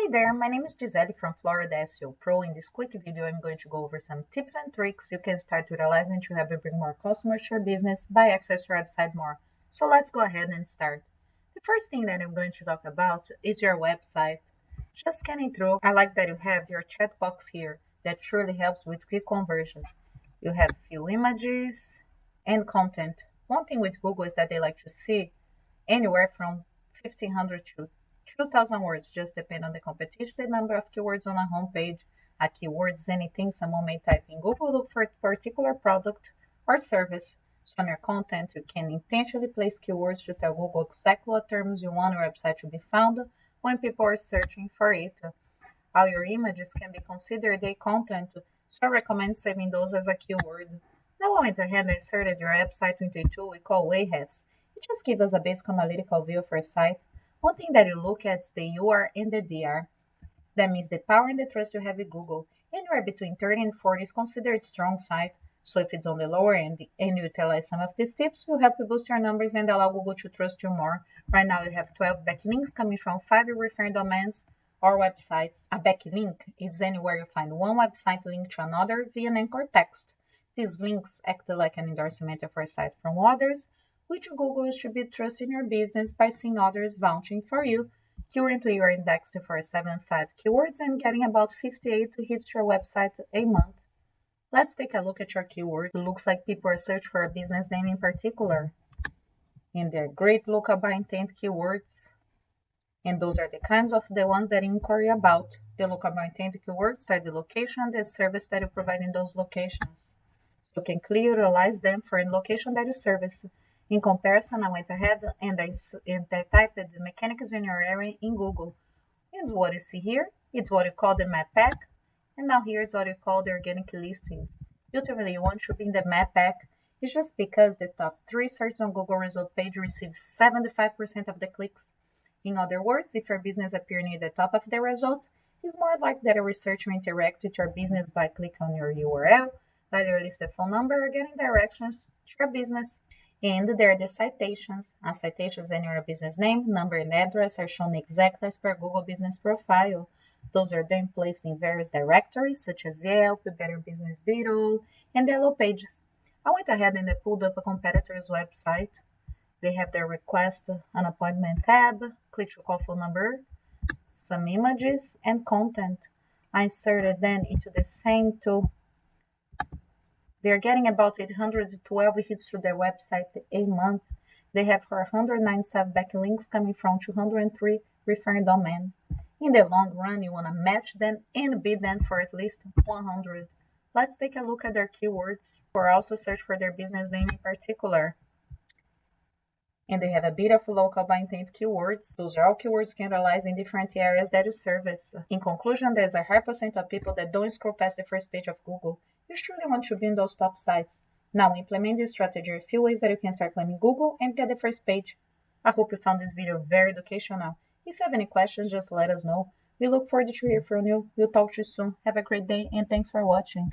Hey there, my name is Gisele from Florida SEO Pro. In this quick video, I'm going to go over some tips and tricks you can start utilizing to help you bring more customers to your business by access your website more. So let's go ahead and start. The first thing that I'm going to talk about is your website. Just scanning through, I like that you have your chat box here. That surely helps with quick conversions. You have few images and content. One thing with Google is that they like to see anywhere from 1500 to 2000 words, just depend on the competition, the number of keywords on a homepage. A keyword is anything someone may type in Google, look for a particular product or service. So on your content, you can intentionally place keywords to tell Google exactly what terms you want your website to be found when people are searching for it. All your images can be considered a content, so I recommend saving those as a keyword. Now I went ahead and inserted your website into a tool we call Wayhats. It just gives us a basic analytical view of your site. One thing that you look at is the UR and the DR. That means the power and the trust you have with Google. Anywhere between 30 and 40 is considered strong site. So if it's on the lower end and you utilize some of these tips, will help you boost your numbers and allow Google to trust you more. Right now you have 12 backlinks coming from 5 referring domains or websites. A backlink is anywhere you find one website linked to another via an anchor text. These links act like an endorsement of your site from others, which Google should trust in your business by seeing others vouching for you. Currently, you're indexed for 75 keywords and getting about 58 hits to your website a month. Let's take a look at your keywords. It looks like people are searching for a business name in particular. And they're great local by intent keywords. And those are the kinds of the ones that you inquire about. The local by intent keywords are the location and the service that you provide in those locations. You can clearly utilize them for any location that you service. In comparison, I went ahead and I typed the mechanics in your area in Google. And what you see here, it's what you call the map pack. And now here's what you call the organic listings. Ultimately, you want to be in the map pack. It's just because the top 3 searches on Google result page receives 75% of the clicks. In other words, if your business appears near the top of the results, it's more likely that a researcher will interact with your business by clicking on your URL, either list the phone number or getting directions to your business. And there are the citations. Citations in your business name, number, and address are shown exactly as per Google Business Profile. Those are then placed in various directories such as Yelp, Better Business Bureau, and Yellow Pages. I went ahead and I pulled up a competitor's website. They have their request an appointment tab, click to call phone number, some images, and content. I inserted them into the same tool. They're getting about 812 hits to their website a month. They have 497 backlinks coming from 203 referring domains. In the long run, you want to match them and bid them for at least 100. Let's take a look at their keywords, or also search for their business name in particular. And they have a bit of local by intent keywords. Those are all keywords you can utilize in different areas that you service. In conclusion, there's a high percent of people that don't scroll past the first page of Google. You surely want to be in those top sites. Now implement this strategy. A few ways that you can start claiming Google and get the first page. I hope you found this video very educational. If you have any questions, just let us know. We look forward to hear from you. We'll talk to you soon. Have a great day and thanks for watching.